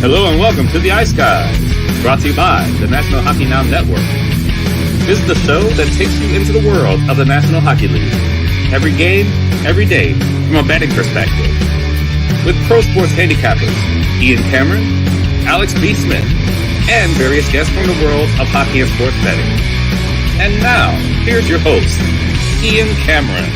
Hello and welcome to the Ice Guys, brought to you by the National Hockey Now Network. This is the show that takes you into the world of the National Hockey League. Every game, every day, from a betting perspective. With pro sports handicappers, Ian Cameron, Alex B. Smith, and various guests from the world of hockey and sports betting. And now, here's your host, Ian Cameron.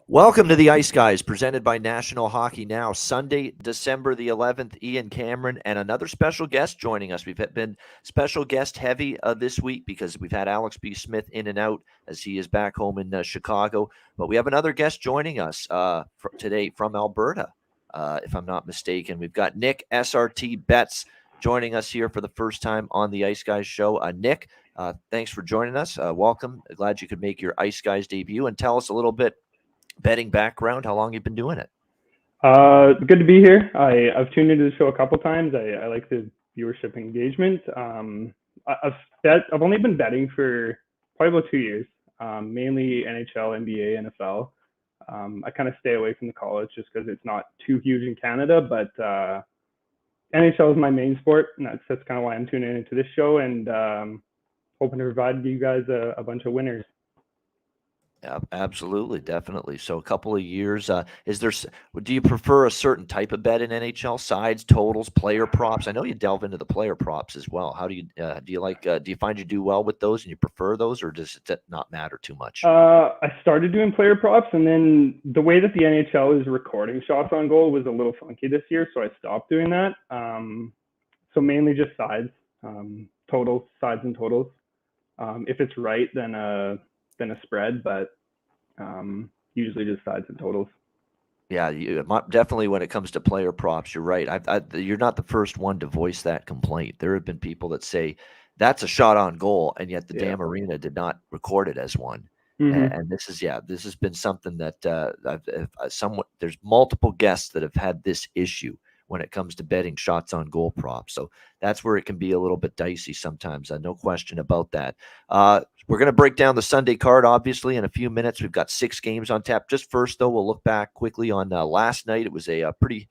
Welcome to the Ice Guys, presented by National Hockey Now. Sunday, December the 11th, Ian Cameron and another special guest joining us. We've been special guest heavy this week because we've had Alex B. Smith in and out as he is back home in Chicago. But we have another guest joining us today from Alberta, if I'm not mistaken. We've got Nick SRT Betts joining us here for the first time on the Ice Guys show. Nick, thanks for joining us. Welcome. Glad you could make your Ice Guys debut and tell us a little bit betting background, how long you've been doing it. Good to be here. I've tuned into the show a couple times. I like the viewership engagement. I've only been betting for probably about 2 years, mainly NHL, NBA, NFL. I kind of stay away from the college just because it's not too huge in Canada, but NHL is my main sport, and that's kind of why I'm tuning into this show and hoping to provide you guys a bunch of winners. Yeah, absolutely, definitely. So a couple of years. Do you prefer a certain type of bet in NHL? Sides, totals, player props? I know you delve into the player props as well. How do you do you find you do well with those and you prefer those, or does it not matter too much? I started doing player props, and then the way that the NHL is recording shots on goal was a little funky this year, so I stopped doing that. So mainly just sides, totals, sides and totals. If it's right, then a spread, but usually just sides and totals. Yeah, definitely when it comes to player props, you're right. You're not the first one to voice that complaint. There have been people that say that's a shot on goal, and yet the damn arena did not record it as one. Mm-hmm. And this has been something that there's multiple guests that have had this issue when it comes to betting shots on goal props. So that's where it can be a little bit dicey sometimes. No question about that. We're going to break down the Sunday card, obviously, in a few minutes. We've got 6 games on tap. Just first, though, we'll look back quickly on last night. It was a pretty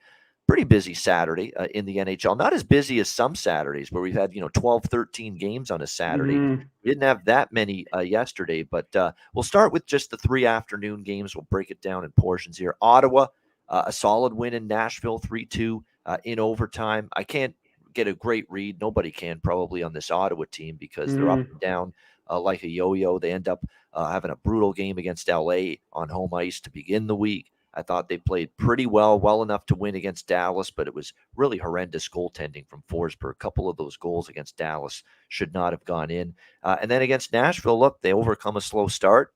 busy Saturday in the NHL. Not as busy as some Saturdays where we've had 12, 13 games on a Saturday. Mm-hmm. We didn't have that many yesterday, but we'll start with just the 3 afternoon games. We'll break it down in portions here. Ottawa, a solid win in Nashville, 3-2 in overtime. I can't get a great read. Nobody can probably on this Ottawa team because they're up and down like a yo-yo. They end up having a brutal game against LA on home ice to begin the week. I thought they played pretty well enough to win against Dallas, but it was really horrendous goaltending from Forsberg. A couple of those goals against Dallas should not have gone in. And then against Nashville, look, they overcome a slow start.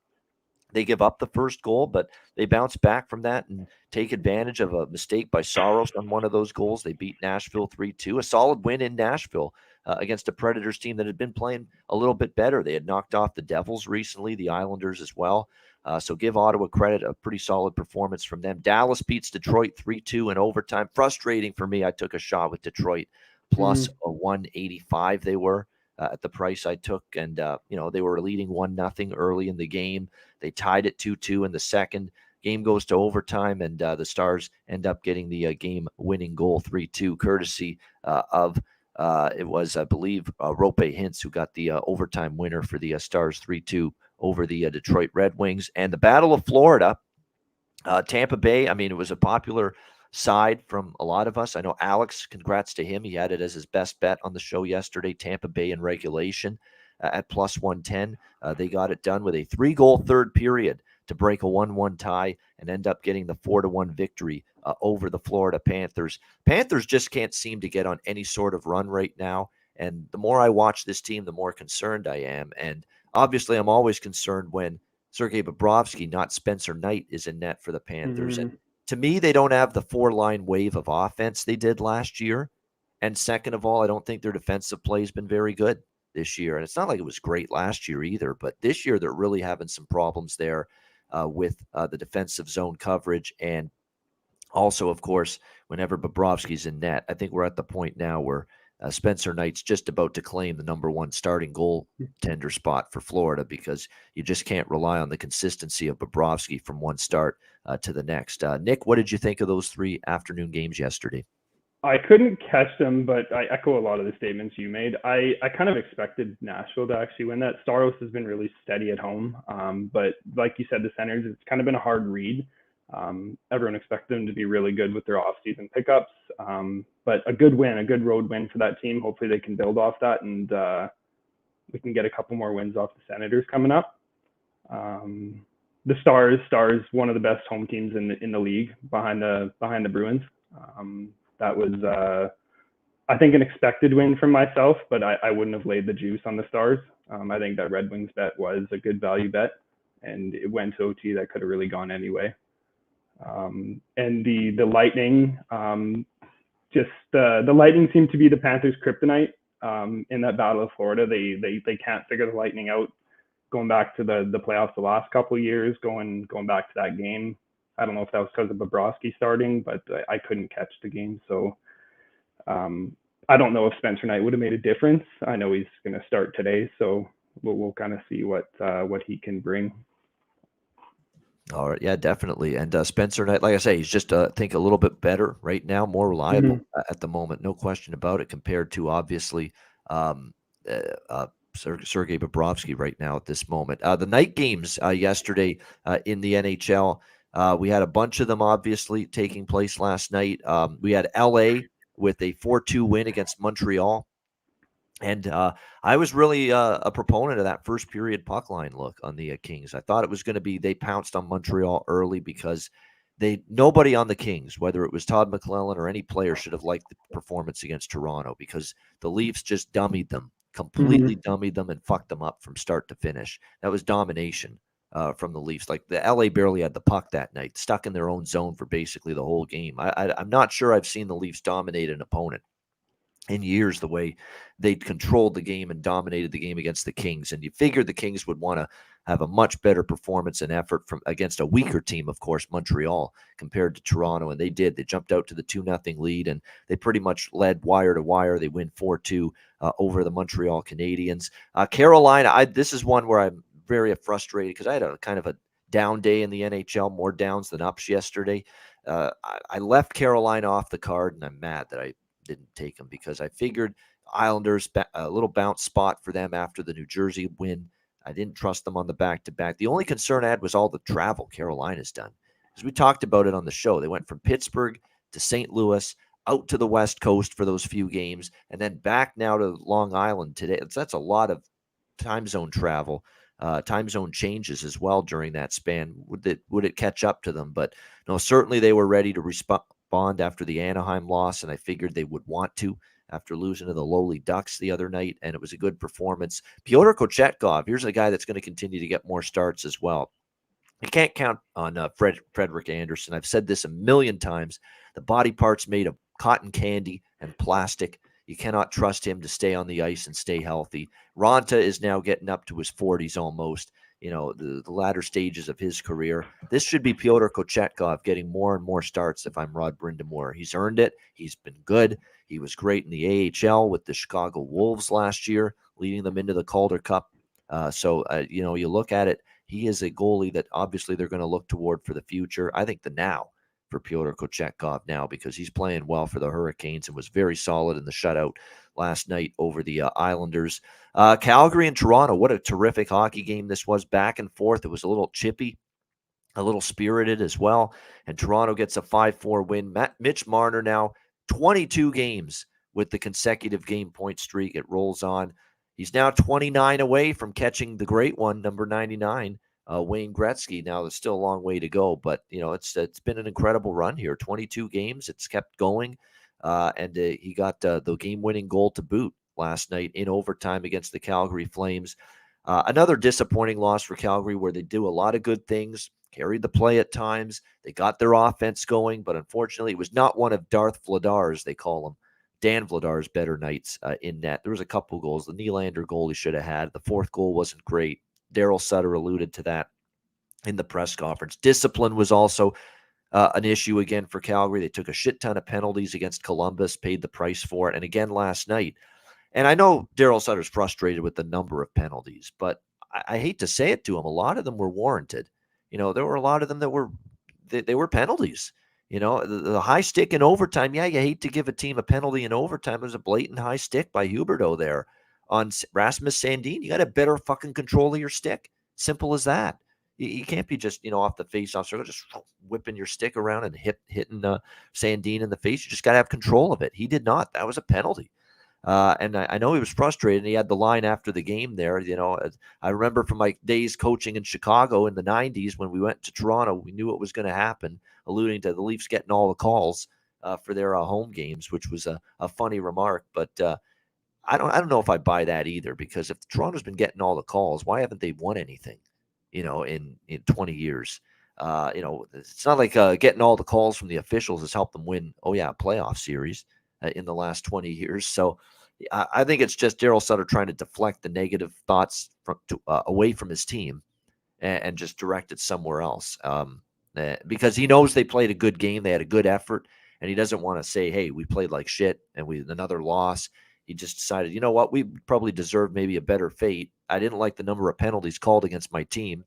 They give up the first goal, but they bounce back from that and take advantage of a mistake by Saros on one of those goals. They beat Nashville 3-2, a solid win in Nashville against a Predators team that had been playing a little bit better. They had knocked off the Devils recently, the Islanders as well. So give Ottawa credit, a pretty solid performance from them. Dallas beats Detroit 3-2 in overtime. Frustrating for me. I took a shot with Detroit plus a 185 they were. At the price I took, and they were leading 1-0 early in the game. They tied it 2-2 in the second. Game goes to overtime, and the Stars end up getting the game-winning goal 3-2, courtesy of it was, I believe, Rope Hintz who got the overtime winner for the Stars 3-2 over the Detroit Red Wings. And the Battle of Florida, Tampa Bay. I mean, it was a popular side from a lot of us. I know Alex, congrats to him. He had it as his best bet on the show yesterday. Tampa Bay in regulation at plus 110. They got it done with a 3-goal third period to break a 1-1 tie and end up getting the 4-1 victory over the Florida Panthers. Panthers just can't seem to get on any sort of run right now. And the more I watch this team, the more concerned I am. And obviously, I'm always concerned when Sergei Bobrovsky, not Spencer Knight, is in net for the Panthers. And to me, they don't have the 4-line wave of offense they did last year. And second of all, I don't think their defensive play has been very good this year. And it's not like it was great last year either, but this year they're really having some problems there with the defensive zone coverage. And also, of course, whenever Bobrovsky's in net, I think we're at the point now where Spencer Knight's just about to claim the number one starting goaltender spot for Florida because you just can't rely on the consistency of Bobrovsky from one start to the next. Nick, what did you think of those 3 afternoon games yesterday? I couldn't catch them, but I echo a lot of the statements you made. I kind of expected Nashville to actually win that. Staros has been really steady at home, but like you said, the Senators, it's kind of been a hard read. Everyone expected them to be really good with their off-season pickups, but a good win, a good road win for that team. Hopefully they can build off that, and we can get a couple more wins off the Senators coming up. The Stars, one of the best home teams in the league behind the Bruins. That was, I think, an expected win from myself, but I wouldn't have laid the juice on the Stars. I think that Red Wings bet was a good value bet, and it went to OT. That could have really gone anyway. And the Lightning, the Lightning seem to be the Panthers' kryptonite in that Battle of Florida. They can't figure the Lightning out. Going back to the playoffs the last couple of years, going back to that game. I don't know if that was because of Bobrovsky starting, but I couldn't catch the game. So I don't know if Spencer Knight would have made a difference. I know he's going to start today, so we'll kind of see what he can bring. All right, yeah, definitely. And Spencer Knight, like I say, he's just, I think, a little bit better right now, more reliable at the moment, no question about it, compared to obviously Sergei Bobrovsky right now at this moment. The night games yesterday in the NHL, we had a bunch of them obviously taking place last night. We had LA with a 4-2 win against Montreal. And I was really a proponent of that first period puck line look on the Kings. I thought it was going to be, they pounced on Montreal early because nobody on the Kings, whether it was Todd McClellan or any player, should have liked the performance against Toronto because the Leafs just dummied them, completely dummied them and fucked them up from start to finish. That was domination from the Leafs. Like the LA barely had the puck that night, stuck in their own zone for basically the whole game. I'm not sure I've seen the Leafs dominate an opponent in years the way they controlled the game and dominated the game against the Kings. And you figured the Kings would want to have a much better performance and effort from against a weaker team, of course, Montreal, compared to Toronto. And they did. They jumped out to the 2-0 lead, and they pretty much led wire to wire. They win 4-2 over the Montreal Canadiens. Carolina, this is one where I'm very frustrated because I had a kind of a down day in the NHL, more downs than ups yesterday. I left Carolina off the card, and I'm mad that I didn't take them because I figured Islanders, a little bounce spot for them after the New Jersey win. I didn't trust them on the back-to-back. The only concern I had was all the travel Carolina's done. Because we talked about it on the show. They went from Pittsburgh to St. Louis, out to the West Coast for those few games, and then back now to Long Island today. That's a lot of time zone travel, time zone changes as well during that span. Would it catch up to them? But no, certainly they were ready to respond after the Anaheim loss, and I figured they would want to after losing to the lowly Ducks the other night, and it was a good performance. Pyotr Kochetkov, here's a guy that's going to continue to get more starts as well. You can't count on Frederik Andersen. I've said this a million times. The body part's made of cotton candy and plastic. You cannot trust him to stay on the ice and stay healthy. Ronta is now getting up to his 40s almost. You know, the latter stages of his career. This should be Pyotr Kochetkov getting more and more starts if I'm Rod Brind'Amour. He's earned it. He's been good. He was great in the AHL with the Chicago Wolves last year, leading them into the Calder Cup. You know, you look at it, he is a goalie that obviously they're going to look toward for the future. I think the now for Pyotr Kochetkov now because he's playing well for the Hurricanes and was very solid in the shutout last night over the Islanders. Calgary and Toronto, what a terrific hockey game this was, back and forth. It was a little chippy, a little spirited as well, and Toronto gets a 5-4 win. Mitch Marner now 22 games with the consecutive game point streak. It rolls on. He's now 29 away from catching the great one, number 99, Wayne Gretzky. Now, there's still a long way to go, but you know it's been an incredible run here. 22 games, it's kept going, and he got the game-winning goal to boot last night in overtime against the Calgary Flames. Another disappointing loss for Calgary, where they do a lot of good things, carried the play at times. They got their offense going, but unfortunately, it was not one of Darth Vladar's, they call him, Dan Vladar's better nights in net. There was a couple goals. The Nylander goal he should have had. The fourth goal wasn't great. Daryl Sutter alluded to that in the press conference. Discipline was also an issue again for Calgary. They took a shit ton of penalties against Columbus, paid the price for it. And again, last night, and I know Daryl Sutter's frustrated with the number of penalties, but I hate to say it to him. A lot of them were warranted. There were a lot of them that were they were penalties. The high stick in overtime. Yeah, you hate to give a team a penalty in overtime. It was a blatant high stick by Huberdeau there on Rasmus Sandin. You got to better fucking control of your stick. Simple as that. You can't be just off the face-off circle, just whipping your stick around and hitting Sandin in the face. You just got to have control of it. He did not. That was a penalty. And I know he was frustrated. He had the line after the game there. I remember from my days coaching in Chicago in the 90s when we went to Toronto, we knew what was going to happen, alluding to the Leafs getting all the calls for their home games, which was a funny remark. But I don't know if I buy that either, because if Toronto's been getting all the calls, why haven't they won anything, in 20 years? It's not like getting all the calls from the officials has helped them win, a playoff series in the last 20 years. So I think it's just Daryl Sutter trying to deflect the negative thoughts away from his team and just direct it somewhere else, because he knows they played a good game. They had a good effort, and he doesn't want to say, hey, we played like shit and we another loss. He just decided, you know what, we probably deserved maybe a better fate. I didn't like the number of penalties called against my team.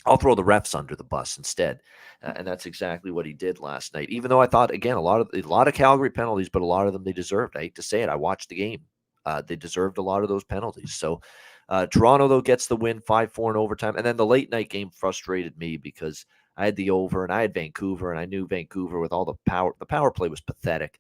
I'll throw the refs under the bus instead. And that's exactly what he did last night. Even though I thought, again, a lot of Calgary penalties, but a lot of them they deserved. I hate to say it. I watched the game. They deserved a lot of those penalties. So Toronto, though, gets the win 5-4 in overtime. And then the late night game frustrated me because I had the over and I had Vancouver, and I knew Vancouver with all the power. The power play was pathetic.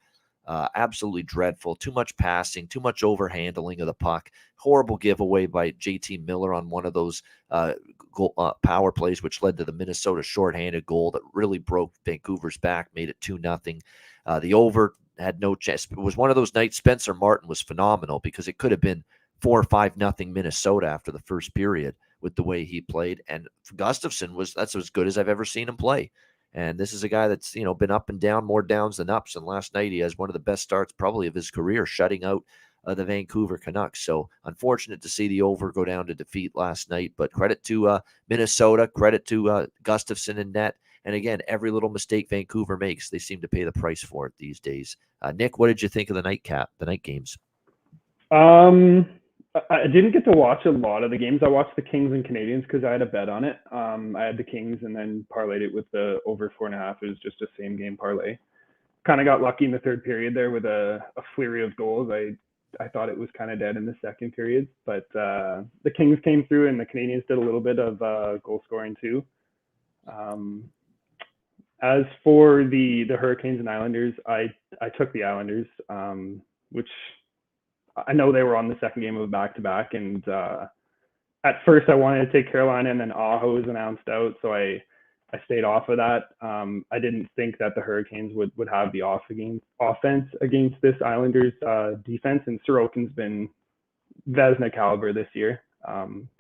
Absolutely dreadful. Too much passing, too much overhandling of the puck. Horrible giveaway by JT Miller on one of those power plays, which led to the Minnesota shorthanded goal that really broke Vancouver's back, made it 2-0. The over had no chance. It was one of those nights. Spencer Martin was phenomenal because it could have been 4 or 5-0 Minnesota after the first period with the way he played. And Gustafsson that's as good as I've ever seen him play. And this is a guy that's, been up and down, more downs than ups. And last night he has one of the best starts probably of his career, shutting out the Vancouver Canucks. So unfortunate to see the over go down to defeat last night. But credit to Minnesota, credit to Gustafsson and net. And again, every little mistake Vancouver makes, they seem to pay the price for it these days. Nick, what did you think of the night games? I didn't get to watch a lot of the games. I watched the Kings and Canadiens because I had a bet on it. I had the Kings and then parlayed it with the over 4.5. It was just a same game parlay. Kind of got lucky in the third period there with a flurry of goals. I thought it was kind of dead in the second period, but the Kings came through and the Canadiens did a little bit of goal scoring too. As for the Hurricanes and Islanders, I took the Islanders, which I know they were on the second game of a back-to-back, and at first I wanted to take Carolina, and then Aho was announced out, so I stayed off of that. I didn't think that the Hurricanes would have the offense against this Islanders defense, and Sorokin's been Vezina caliber this year.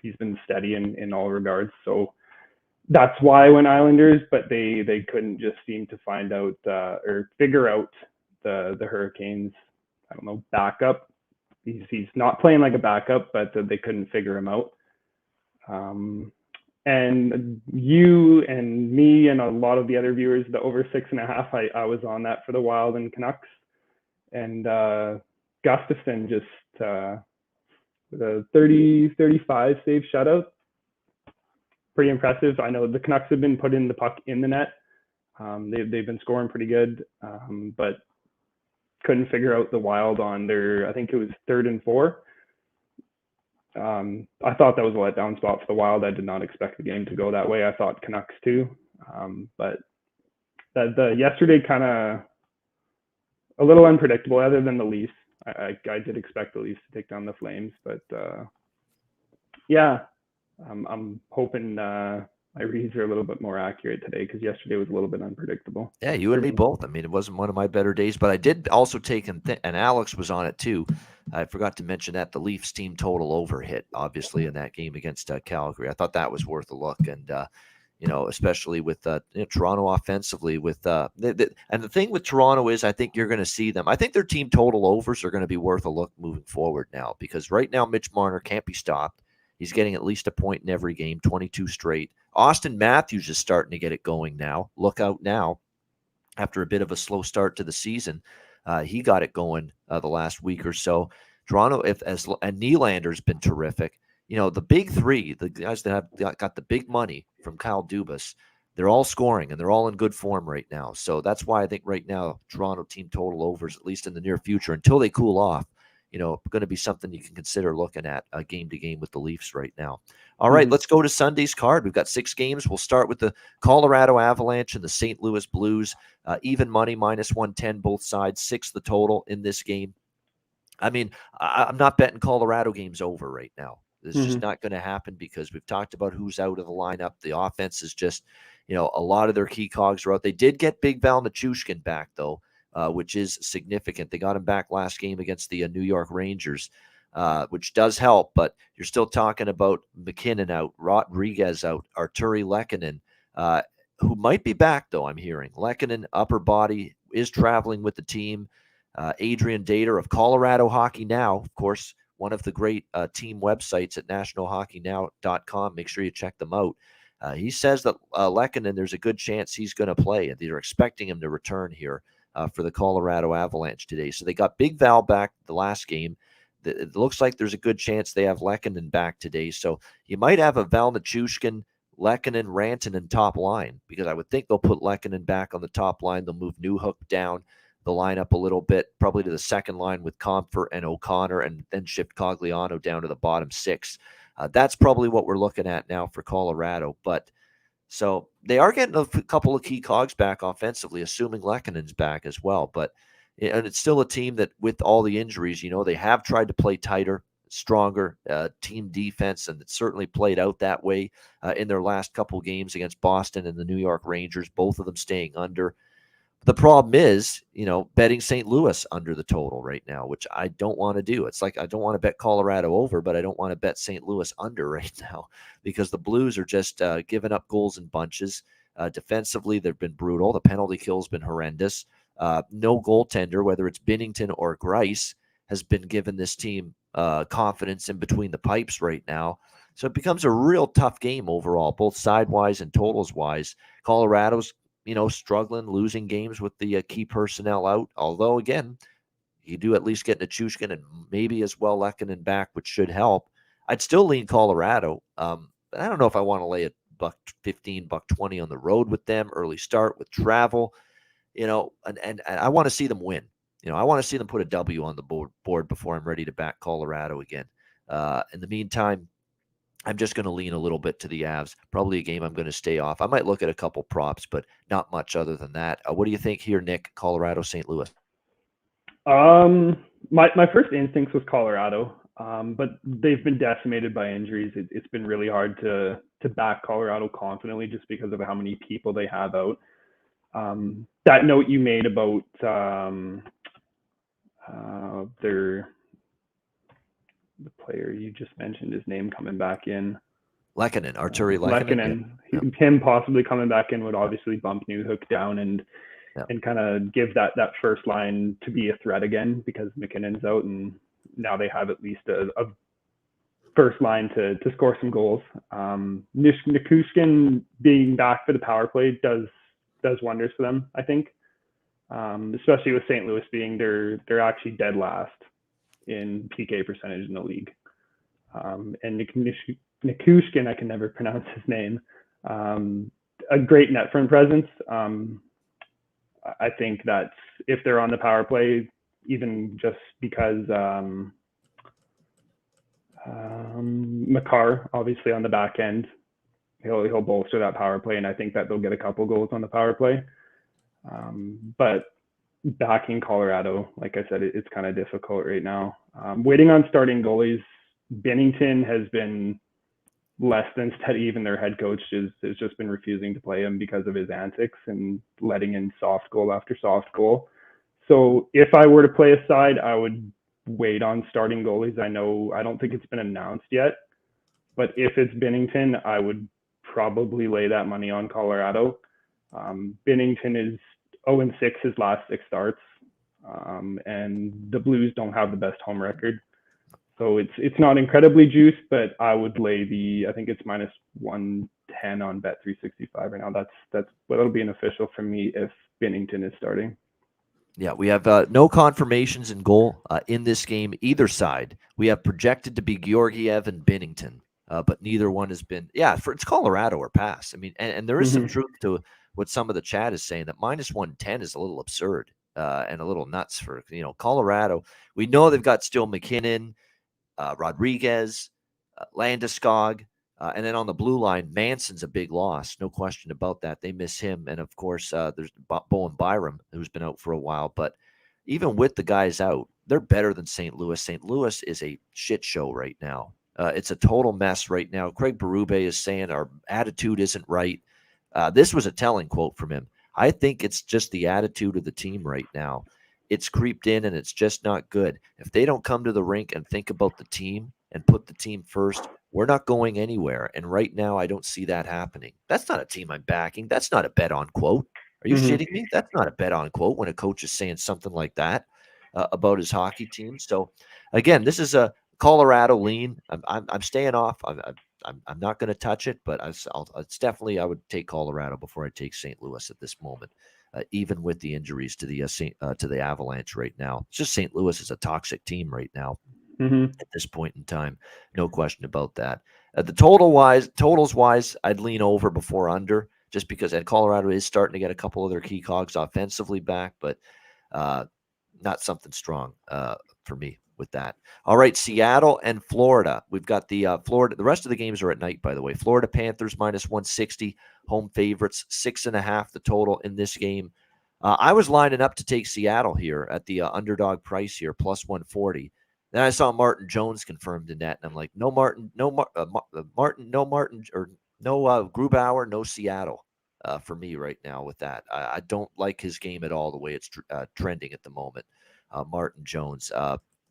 He's been steady in all regards, so that's why I went Islanders, but they couldn't just seem to find out or figure out the Hurricanes, I don't know, backup. He's not playing like a backup, but they couldn't figure him out. And you and me and a lot of the other viewers, the over 6.5, I was on that for the Wild and Canucks. And Gustafsson just with a 30-35 save shutout. Pretty impressive. I know the Canucks have been putting the puck in the net. They've been scoring pretty good, but couldn't figure out the Wild on their, I think it was 3rd and 4. I thought that was a letdown spot for the Wild. I did not expect the game to go that way. I thought Canucks too, but the yesterday kind of a little unpredictable. Other than the Leafs, I did expect the Leafs to take down the Flames, but yeah, I'm hoping my reads are a little bit more accurate today because yesterday was a little bit unpredictable. Yeah, you and me both. I mean, it wasn't one of my better days, but I did also take, and Alex was on it too. I forgot to mention that the Leafs team total over hit, obviously, in that game against Calgary. I thought that was worth a look. And, especially with Toronto offensively with and the thing with Toronto is I think you're going to see them. I think their team total overs are going to be worth a look moving forward now, because right now Mitch Marner can't be stopped. He's getting at least a point in every game, 22 straight. Austin Matthews is starting to get it going now. Look out now. after a bit of a slow start to the season. He got it going the last week or so. Toronto, and Nylander's been terrific. The big three, the guys that have got the big money from Kyle Dubas, they're all scoring and they're all in good form right now. So that's why I think right now Toronto team total overs, at least in the near future, until they cool off, going to be something you can consider looking at game to game with the Leafs right now. All right, let's go to Sunday's card. We've got 6 games. We'll start with the Colorado Avalanche and the St. Louis Blues. Even money, -110 both sides, 6 the total in this game. I mean, I'm not betting Colorado games over right now. It's just not going to happen because we've talked about who's out of the lineup. The offense is just, a lot of their key cogs are out. They did get Big Val Nichushkin back, though, which is significant. They got him back last game against the New York Rangers, which does help, but you're still talking about McKinnon out, Rodriguez out, Arturi Lehkonen, who might be back, though, I'm hearing. Lehkonen, upper body, is traveling with the team. Adrian Dater of Colorado Hockey Now, of course, one of the great team websites at nationalhockeynow.com. Make sure you check them out. He says that Lehkonen, there's a good chance he's going to play, and they're expecting him to return here for the Colorado Avalanche today. So they got Big Val back the last game. It looks like there's a good chance they have Lehkonen back today. So you might have a Val Nichushkin, Lehkonen, Rantanen top line, because I would think they'll put Lehkonen back on the top line. They'll move Newhook down the lineup a little bit, probably to the second line with Comfort and O'Connor, and then shift Cogliano down to the bottom 6. That's probably what we're looking at now for Colorado. But so they are getting a couple of key cogs back offensively, assuming Lehkonen's back as well. But and it's still a team that, with all the injuries, they have tried to play tighter, stronger team defense, and it certainly played out that way in their last couple games against Boston and the New York Rangers, both of them staying under. The problem is, betting St. Louis under the total right now, which I don't want to do. It's like I don't want to bet Colorado over, but I don't want to bet St. Louis under right now because the Blues are just giving up goals in bunches. Defensively, they've been brutal. The penalty kill has been horrendous. No goaltender, whether it's Binnington or Greiss, has been given this team confidence in between the pipes right now. So it becomes a real tough game overall, both side-wise and totals-wise. Colorado's struggling, losing games with the key personnel out. Although, again, you do at least get Nichushkin and maybe as well Lehkonen back, which should help. I'd still lean Colorado. But I don't know if I want to lay a $1.15, $1.20 on the road with them, early start with travel, and I want to see them win. I want to see them put a W on the board before I'm ready to back Colorado again. In the meantime, I'm just going to lean a little bit to the Avs. Probably a game I'm going to stay off. I might look at a couple props, but not much other than that. What do you think here, Nick? Colorado, St. Louis? My first instinct was Colorado, but they've been decimated by injuries. It's been really hard to back Colorado confidently just because of how many people they have out. That note you made about the player you just mentioned, his name coming back in. Lehkonen, Arturi Lehkonen. Yeah. Him possibly coming back in would obviously bump Newhook down and kind of give that first line to be a threat again because McKinnon's out and now they have at least a first line to score some goals. Nichushkin being back for the power play does wonders for them, I think. Especially with St. Louis being they're actually dead last in PK percentage in the league. And Nichushkin, I can never pronounce his name, a great net front presence. I think that if they're on the power play, even just because Makar, obviously on the back end, he'll bolster that power play, and I think that they'll get a couple goals on the power play. But backing Colorado, like I said, it's kind of difficult right now. Waiting on starting goalies. Binnington has been less than steady. Even their head coach has just been refusing to play him because of his antics and letting in soft goal after soft goal. So if I were to play a side, I would wait on starting goalies. I don't think it's been announced yet, but if it's Binnington, I would probably lay that money on Colorado. Binnington is 0-6 his last 6 starts, and the Blues don't have the best home record. So it's not incredibly juiced, but I would lay I think it's -110 10 on Bet365 right now. That's what'll be an official for me if Binnington is starting. Yeah, we have no confirmations in goal in this game, either side. We have projected to be Georgiev and Binnington, but neither one has been. Yeah, it's Colorado or pass. I mean, and there is some truth to what some of the chat is saying, that minus 110 is a little absurd and a little nuts for, Colorado. We know they've got still McKinnon, Rodriguez, Landeskog. And then on the blue line, Manson's a big loss. No question about that. They miss him. And, of course, there's Bowen Byram, who's been out for a while. But even with the guys out, they're better than St. Louis. St. Louis is a shit show right now. It's a total mess right now. Craig Berube is saying our attitude isn't right. This was a telling quote from him. I think it's just the attitude of the team right now. It's creeped in, and it's just not good. If they don't come to the rink and think about the team and put the team first, we're not going anywhere. And right now, I don't see that happening. That's not a team I'm backing. That's not a bet on quote. Are you shitting me? That's not a bet on quote when a coach is saying something like that about his hockey team. So, again, this is a Colorado lean. I'm staying off. I'm not going to touch it, but it's definitely, I would take Colorado before I take St. Louis at this moment. Even with the injuries to the Avalanche right now. It's just St. Louis is a toxic team right now at this point in time. No question about that. The totals wise, I'd lean over before under, just because Colorado is starting to get a couple of their key cogs offensively back, but not something strong for me with that. All right, Seattle and Florida. We've got the Florida. The rest of the games are at night, by the way. Florida Panthers minus 160, home favorites, 6.5 the total in this game. I was lining up to take Seattle here at the underdog price here, plus 140. Then I saw Martin Jones confirmed in net, and I'm like, no Martin, no Martin, or no Grubauer, no Seattle for me right now with that. I don't like his game at all, the way it's trending at the moment. Martin Jones.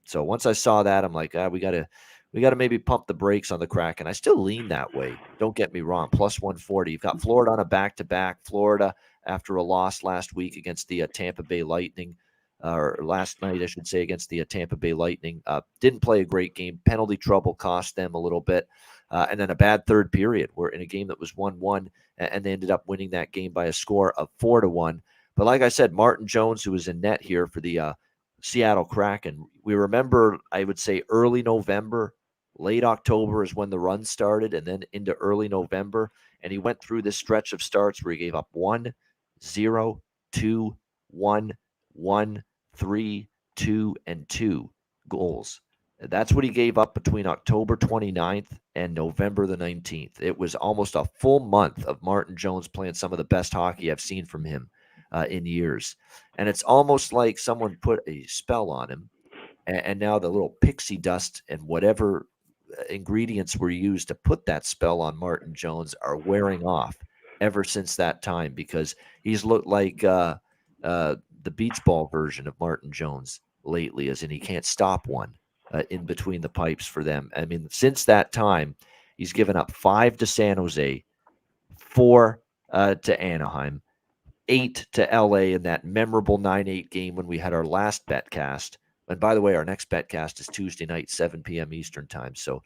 So once I saw that, I'm like, we got to maybe pump the brakes on the Kraken. I still lean that way. Don't get me wrong. Plus 140. You've got Florida on a back-to-back. Florida after a loss last week against the Tampa Bay Lightning, or last night, I should say, against the Tampa Bay Lightning. Didn't play a great game. Penalty trouble cost them a little bit. And then a bad third period. We're in a game that was 1-1, and they ended up winning that game by a score of 4-1. But like I said, Martin Jones, who was in net here for the Seattle Kraken. We remember, I would say, early November, late October is when the run started, and then into early November. And he went through this stretch of starts where he gave up 1, 0, 2, 1, 1, 3, 2, and 2 goals. That's what he gave up between October 29th and November the 19th. It was almost a full month of Martin Jones playing some of the best hockey I've seen from him in years. And it's almost like someone put a spell on him, and now the little pixie dust and whatever ingredients were used to put that spell on Martin Jones are wearing off ever since that time, because he's looked like the beach ball version of Martin Jones lately, as in he can't stop one in between the pipes for them. I mean, since that time, he's given up 5 to San Jose, 4 to Anaheim, 8 to LA in that memorable 9-8 game when we had our last betcast. And by the way, our next betcast is Tuesday night, 7 p.m. Eastern time. So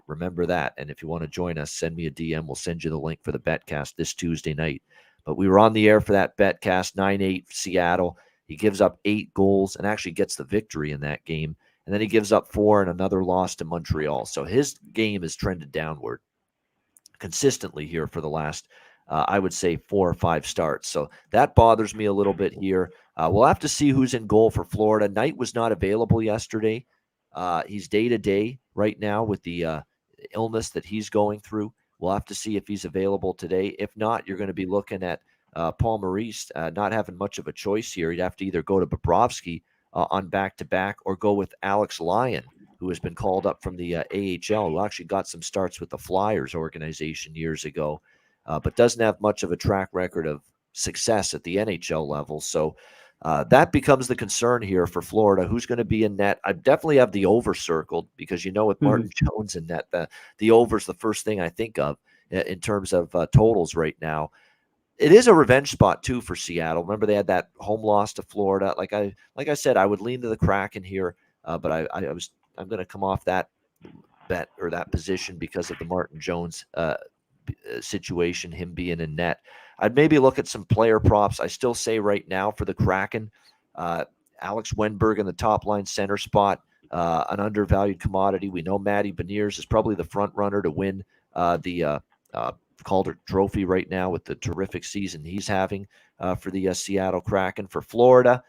remember that. And if you want to join us, send me a DM. We'll send you the link for the betcast this Tuesday night. But we were on the air for that betcast, 9-8 Seattle. He gives up 8 goals and actually gets the victory in that game. And then he gives up 4 and another loss to Montreal. So his game has trended downward consistently here for the last I would say 4 or 5 starts. So that bothers me a little bit here. We'll have to see who's in goal for Florida. Knight was not available yesterday. He's day-to-day right now with the illness that he's going through. We'll have to see if he's available today. If not, you're going to be looking at Paul Maurice not having much of a choice here. He'd have to either go to Bobrovsky on back-to-back or go with Alex Lyon, who has been called up from the AHL, who actually got some starts with the Flyers organization years ago. But doesn't have much of a track record of success at the NHL level. So that becomes the concern here for Florida. Who's going to be in net? I definitely have the over circled, because with Martin Jones in net, the over is the first thing I think of in terms of totals right now. It is a revenge spot too for Seattle. Remember, they had that home loss to Florida. Like I said, I would lean to the Kraken here, but I'm going to come off that bet or that position because of the Martin Jones situation, him being in net. I'd maybe look at some player props. I still say right now for the Kraken, Alex Wenberg in the top line center spot, an undervalued commodity. We know Matty Beniers is probably the front runner to win the Calder Trophy right now with the terrific season he's having for the Seattle Kraken. For Florida,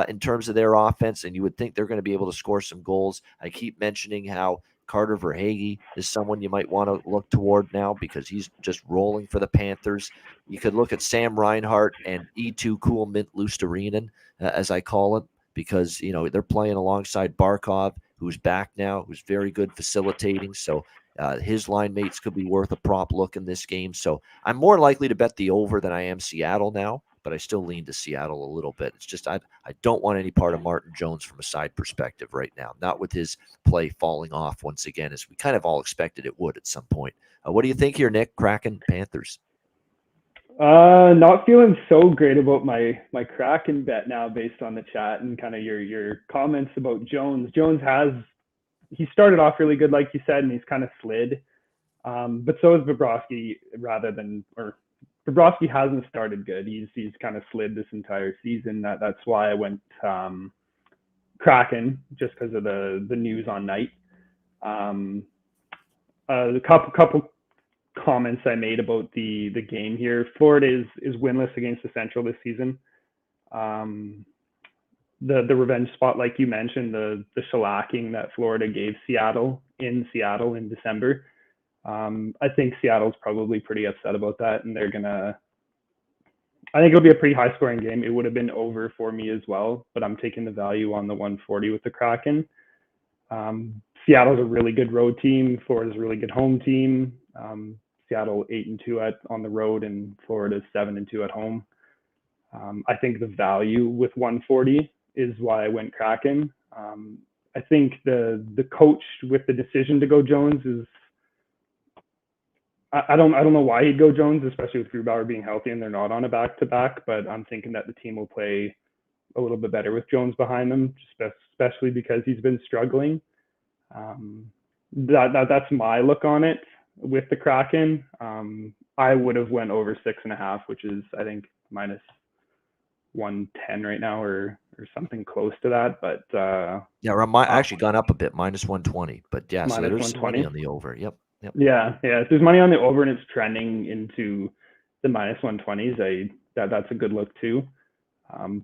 in terms of their offense, and you would think they're going to be able to score some goals. I keep mentioning how Carter Verhaeghe is someone you might want to look toward now because he's just rolling for the Panthers. You could look at Sam Reinhart and E2 Cool Mint Lusterinen, as I call him, because they're playing alongside Barkov, who's back now, who's very good facilitating. So his line mates could be worth a prop look in this game. So I'm more likely to bet the over than I am Seattle now, but I still lean to Seattle a little bit. It's just I don't want any part of Martin Jones from a side perspective right now, not with his play falling off once again, as we kind of all expected it would at some point. What do you think here, Nick? Kraken, Panthers? Not feeling so great about my Kraken bet now based on the chat and kind of your comments about Jones. He started off really good, like you said, and he's kind of slid. But so is Bobrovsky, Bobrovsky hasn't started good. He's kind of slid this entire season. That's why I went Kraken, just because of the news on night. A couple comments I made about the game here. Florida is winless against the Central this season. The revenge spot, like you mentioned, the shellacking that Florida gave Seattle in December. I think Seattle's probably pretty upset about that, and I think it'll be a pretty high scoring game. It would have been over for me as well, but I'm taking the value on the 140 with the Kraken. Seattle's a really good road team. Florida's a really good home team. Seattle 8-2 on the road, and Florida's 7-2 at home. I think the value with 140 is why I went Kraken. I think the coach with the decision to go Jones is. I don't know why he'd go Jones, especially with Grubauer being healthy and they're not on a back-to-back. But I'm thinking that the team will play a little bit better with Jones behind them, especially because he's been struggling. That's my look on it with the Kraken. I would have went over 6.5, which is I think minus 110 right now, or something close to that. But actually gone up a bit, minus 120. But yeah, so there's some money on the over. Yep. Yeah. So there's money on the over, and it's trending into the minus 120s. That's a good look too.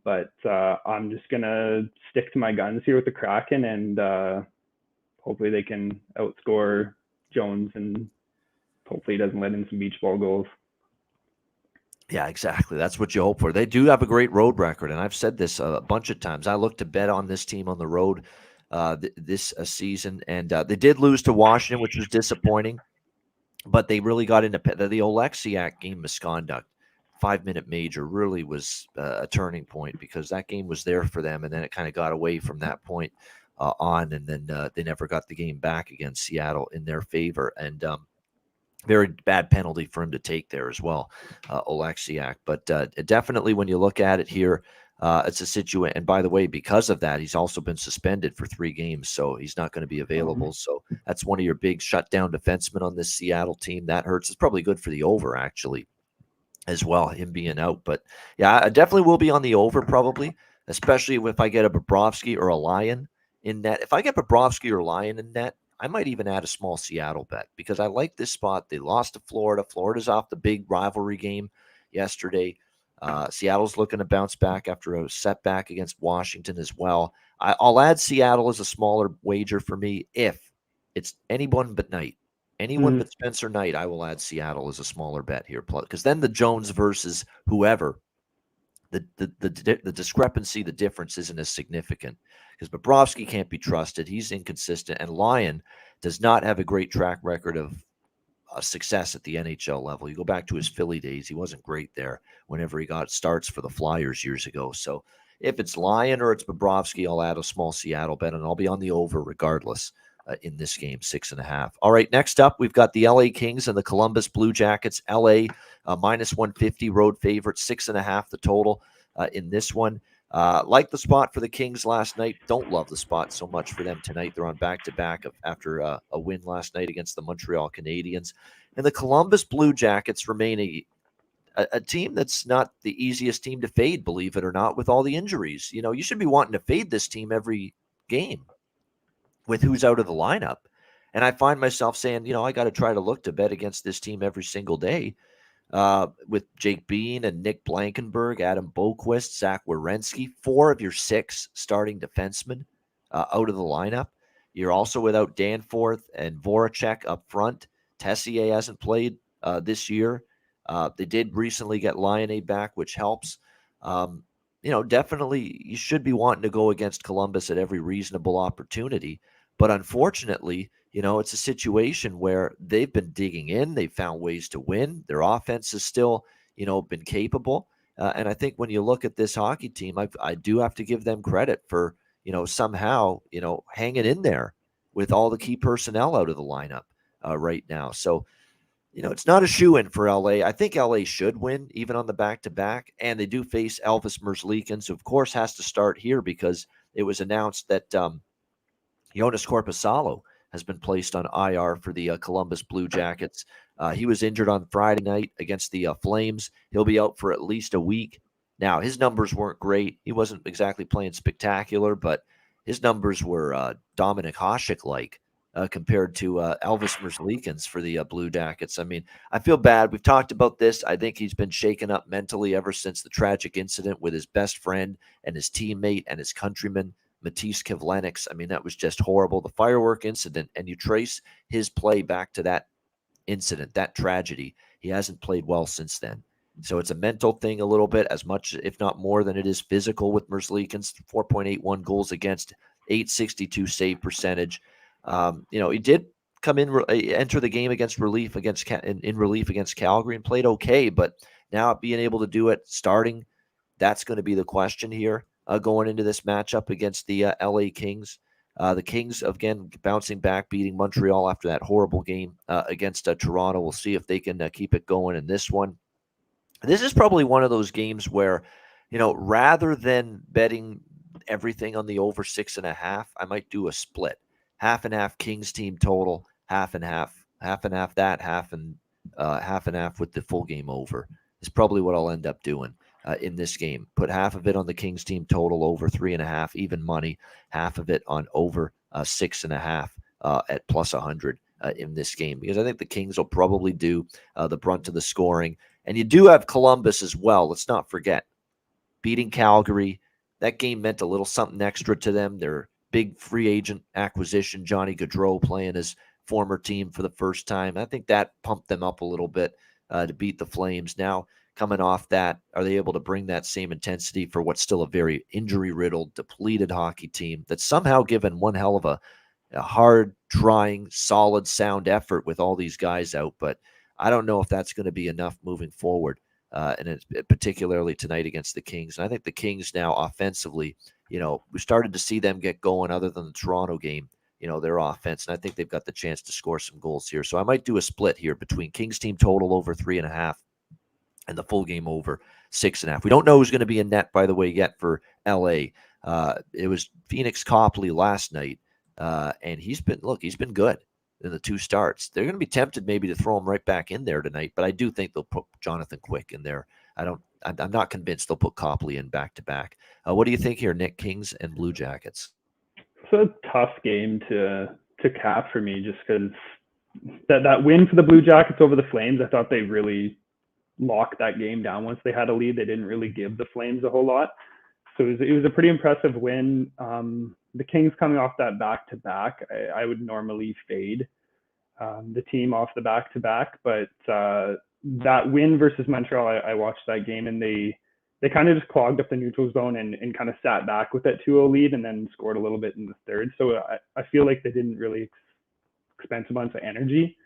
But I'm just gonna stick to my guns here with the Kraken, and hopefully they can outscore Jones, and hopefully he doesn't let in some beach ball goals. Yeah, exactly. That's what you hope for. They do have a great road record, and I've said this a bunch of times. I look to bet on this team on the road this season, and they did lose to Washington, which was disappointing, but they really got into the Oleksiak game misconduct. 5-minute major really was a turning point, because that game was there for them, and then it kind of got away from that point on, and then they never got the game back against Seattle in their favor, and very bad penalty for him to take there as well, Oleksiak. But definitely when you look at it here, it's a situation. And by the way, because of that, he's also been suspended for 3 games, so he's not going to be available. So that's one of your big shutdown defensemen on this Seattle team. That hurts. It's probably good for the over, actually, as well, him being out. But yeah, I definitely will be on the over probably, especially if I get a Bobrovsky or a Lyon in net. If I get Bobrovsky or Lyon in net, I might even add a small Seattle bet, because I like this spot. They lost to Florida. Florida's off the big rivalry game yesterday. Seattle's looking to bounce back after a setback against Washington as well. I'll add Seattle as a smaller wager for me if it's anyone but Knight. Anyone but Spencer Knight, I will add Seattle as a smaller bet here. Because then the Jones versus whoever, the discrepancy, the difference isn't as significant, because Bobrovsky can't be trusted. He's inconsistent, and Lyon does not have a great track record of success at the NHL level. You go back to his Philly days, he wasn't great there whenever he got starts for the Flyers years ago. So if it's Lyon or it's Bobrovsky, I'll add a small Seattle bet, and I'll be on the over regardless in this game, 6.5. All right, next up, we've got the LA Kings and the Columbus Blue Jackets. LA minus 150 road favorite, 6.5 the total in this one. Like the spot for the Kings last night. Don't love the spot so much for them tonight. They're on back-to-back after a win last night against the Montreal Canadiens. And the Columbus Blue Jackets remain a team that's not the easiest team to fade, believe it or not, with all the injuries. You should be wanting to fade this team every game with who's out of the lineup. And I find myself saying, I got to try to look to bet against this team every single day with Jake Bean and Nick Blankenberg, Adam Boquist, Zach Werenski, 4 of your 6 starting defensemen out of the lineup. You're also without Danforth and Voracek up front. Tessier hasn't played this year. They did recently get Lionel back, which helps. Definitely you should be wanting to go against Columbus at every reasonable opportunity. But unfortunately, it's a situation where they've been digging in. They've found ways to win. Their offense has still, been capable. And I think when you look at this hockey team, I do have to give them credit for, somehow, hanging in there with all the key personnel out of the lineup right now. So, it's not a shoe-in for LA. I think LA should win, even on the back-to-back. And they do face Elvis Merzlikins, who, of course, has to start here because it was announced that Jonas Korpisalo has been placed on IR for the Columbus Blue Jackets. He was injured on Friday night against the Flames. He'll be out for at least a week. Now, his numbers weren't great. He wasn't exactly playing spectacular, but his numbers were Dominic Hasek-like compared to Elvis Merzlikins for the Blue Jackets. I mean, I feel bad. We've talked about this. I think he's been shaken up mentally ever since the tragic incident with his best friend and his teammate and his countryman, Matisse Kivlenieks. I mean, that was just horrible. The firework incident, and you trace his play back to that incident, that tragedy. He hasn't played well since then. So it's a mental thing a little bit, as much, if not more, than it is physical with Merzlikins. 4.81 goals against, 862 save percentage. He did come in, enter the game against relief against Calgary and played okay, but now being able to do it starting, that's going to be the question here going into this matchup against the LA Kings. The Kings, again, bouncing back, beating Montreal after that horrible game against Toronto. We'll see if they can keep it going in this one. This is probably one of those games where, rather than betting everything on the over 6.5, I might do a split. Half and half Kings team total, half and half that, half and half with the full game over is probably what I'll end up doing in this game. Put half of it on the Kings team total over 3.5, even money, half of it on over 6.5 at plus 100 in this game, because I think the Kings will probably do the brunt of the scoring. And you do have Columbus as well. Let's not forget, beating Calgary, that game meant a little something extra to them. Their big free agent acquisition, Johnny Gaudreau, playing his former team for the first time. I think that pumped them up a little bit to beat the Flames. Now, coming off that, are they able to bring that same intensity for what's still a very injury-riddled, depleted hockey team that's somehow given one hell of a hard-trying, solid, sound effort with all these guys out? But I don't know if that's going to be enough moving forward, and it's particularly tonight against the Kings. And I think the Kings now offensively, we started to see them get going other than the Toronto game, their offense. And I think they've got the chance to score some goals here. So I might do a split here between Kings team total over 3.5 and the full game over 6.5. We don't know who's going to be in net, by the way, yet for LA. It was Phoenix Copley last night, and he's been good in the 2 starts. They're going to be tempted maybe to throw him right back in there tonight, but I do think they'll put Jonathan Quick in there. I'm not convinced they'll put Copley in back-to-back. What do you think here, Nick? Kings and Blue Jackets? It's a tough game to cap for me, just because that win for the Blue Jackets over the Flames, I thought they really locked that game down. Once they had a lead, they didn't really give the Flames a whole lot. So it was a pretty impressive win. The Kings coming off that back-to-back, I would normally fade the team off the back-to-back, but that win versus Montreal, I watched that game, and they kind of just clogged up the neutral zone and kind of sat back with that 2-0 lead and then scored a little bit in the third. So I feel like they didn't really expend a bunch of energy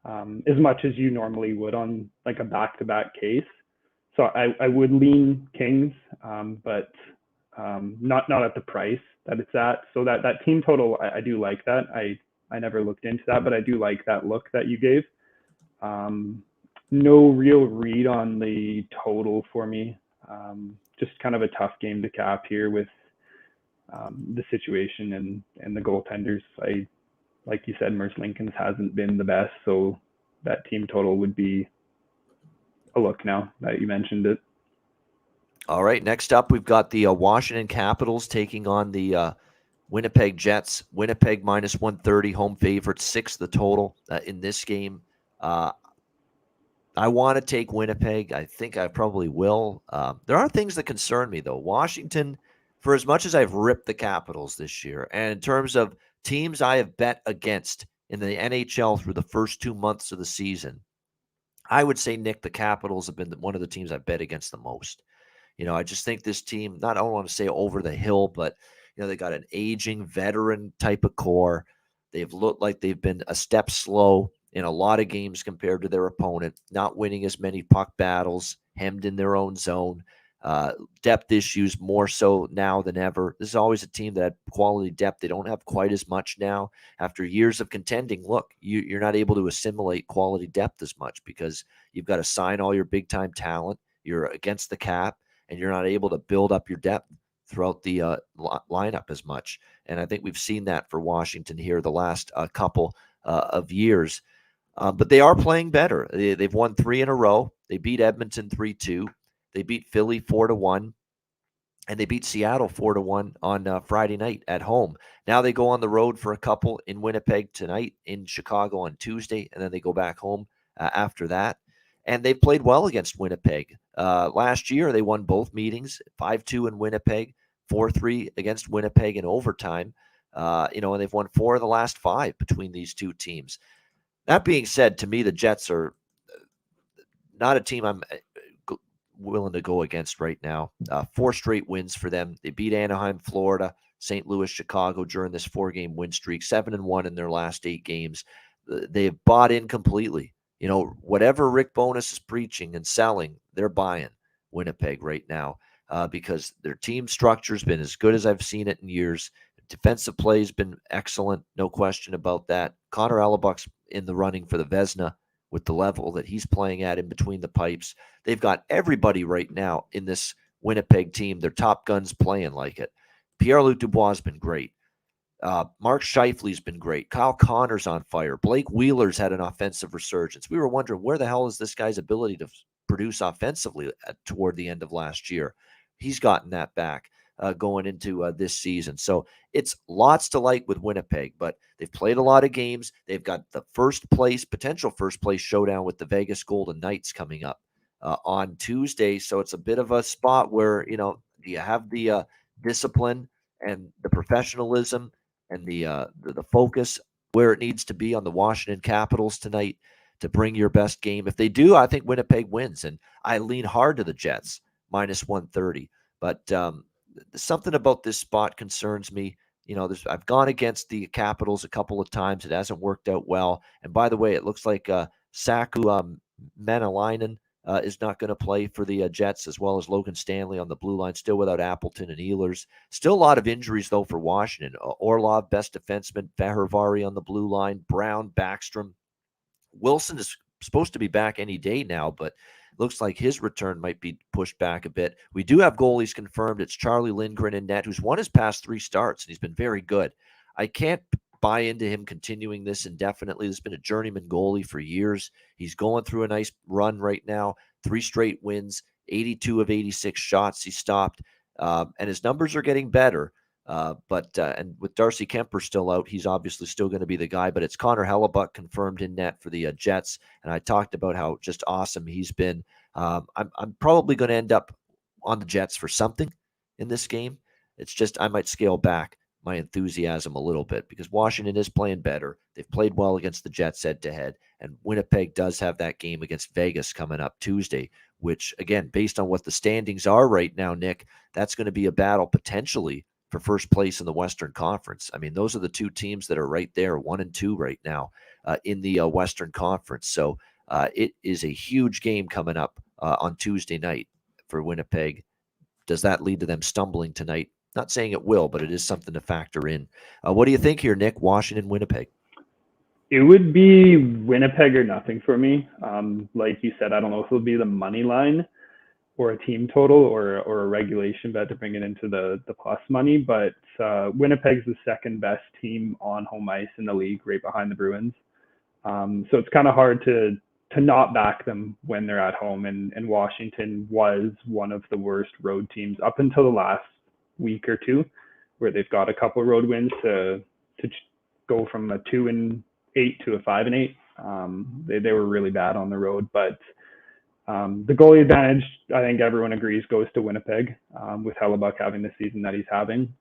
as much as you normally would on like a back-to-back case. So I would lean Kings, but not at the price that it's at. So that team total, I do like that. I never looked into that, but I do like that look that you gave. No real read on the total for me. Just kind of a tough game to cap here with the situation and the goaltenders. Like you said, Merzlikins hasn't been the best, so that team total would be a look now that you mentioned it. All right, next up, we've got the Washington Capitals taking on the Winnipeg Jets. Winnipeg minus 130, home favorite, 6 the total in this game. I want to take Winnipeg. I think I probably will. There are things that concern me, though. Washington, for as much as I've ripped the Capitals this year, and in terms of teams I have bet against in the NHL through the first 2 months of the season, I would say, Nick, the Capitals have been one of the teams I've bet against the most. I just think this team, I don't want to say over the hill, but, they got an aging veteran type of core. They've looked like they've been a step slow in a lot of games compared to their opponent, not winning as many puck battles, hemmed in their own zone, depth issues more so now than ever. This is always a team that had quality depth. They don't have quite as much now. After years of contending, look, you're not able to assimilate quality depth as much because you've got to sign all your big-time talent. You're against the cap, and you're not able to build up your depth throughout the lineup as much. And I think we've seen that for Washington here the last couple of years. But they are playing better. They've won 3 in a row. They beat Edmonton 3-2. They beat Philly 4-1. And they beat Seattle 4-1 on Friday night at home. Now they go on the road for a couple in Winnipeg tonight, in Chicago on Tuesday, and then they go back home after that. And they've played well against Winnipeg. Last year, they won both meetings, 5-2 in Winnipeg, 4-3 against Winnipeg in overtime. And they've won 4 of the last 5 between these two teams. That being said, to me, the Jets are not a team I'm willing to go against right now. 4 straight wins for them. They beat Anaheim, Florida, St. Louis, Chicago during this 4-game win streak, 7-1 in their last 8 games. They've bought in completely. Whatever Rick Bowness is preaching and selling, they're buying Winnipeg right now because their team structure has been as good as I've seen it in years. Defensive play has been excellent, no question about that. Connor Hellebuck's in the running for the Vezina with the level that he's playing at in between the pipes. They've got everybody right now in this Winnipeg team, their top guns playing like it. Pierre-Luc Dubois has been great. Mark Scheifele's been great. Kyle Connor's on fire. Blake Wheeler's had an offensive resurgence. We were wondering, where the hell is this guy's ability to produce offensively toward the end of last year? He's gotten that back going into this season. So it's lots to like with Winnipeg, but they've played a lot of games. They've got the potential first place showdown with the Vegas Golden Knights coming up on Tuesday. So it's a bit of a spot where, do you have the discipline and the professionalism and the focus where it needs to be on the Washington Capitals tonight to bring your best game? If they do, I think Winnipeg wins, and I lean hard to the Jets, minus 130. But something about this spot concerns me. I've gone against the Capitals a couple of times. It hasn't worked out well. And by the way, it looks like Saku Manalainen is not going to play for the Jets, as well as Logan Stanley on the blue line, still without Appleton and Ehlers. Still a lot of injuries, though, for Washington. Orlov, best defenseman, Fehervari on the blue line, Brown, Backstrom. Wilson is supposed to be back any day now, but looks like his return might be pushed back a bit. We do have goalies confirmed. It's Charlie Lindgren in net, who's won his past 3 starts, and he's been very good. I can't buy into him continuing this indefinitely. There's been a journeyman goalie for years. He's going through a nice run right now. 3 straight wins, 82 of 86 shots he stopped, and his numbers are getting better. And with Darcy Kemper still out, he's obviously still going to be the guy, but it's Connor Hellebuck confirmed in net for the Jets. And I talked about how just awesome he's been. I'm probably going to end up on the Jets for something in this game. It's just, I might scale back my enthusiasm a little bit because Washington is playing better. They've played well against the Jets head to head, and Winnipeg does have that game against Vegas coming up Tuesday, which again, based on what the standings are right now, Nick, that's going to be a battle potentially for first place in the Western Conference. I mean, those are the 2 teams that are right there, 1 and 2 right now in the Western Conference. So it is a huge game coming up on Tuesday night for Winnipeg. Does that lead to them stumbling tonight? Not saying it will, but it is something to factor in. What do you think here, Nick? Washington, Winnipeg? It would be Winnipeg or nothing for me. Like you said, I don't know if it'll be the money line or a team total or a regulation bet to bring it into the plus money, but Winnipeg's the second best team on home ice in the league, right behind the Bruins. So it's kind of hard to not back them when they're at home. And Washington was one of the worst road teams up until the last week or two, where they've got a couple of road wins to go from a 2-8 to a 5-8. They were really bad on the road, but the goalie advantage, I think everyone agrees, goes to Winnipeg, with Hellebuck having the season that he's having.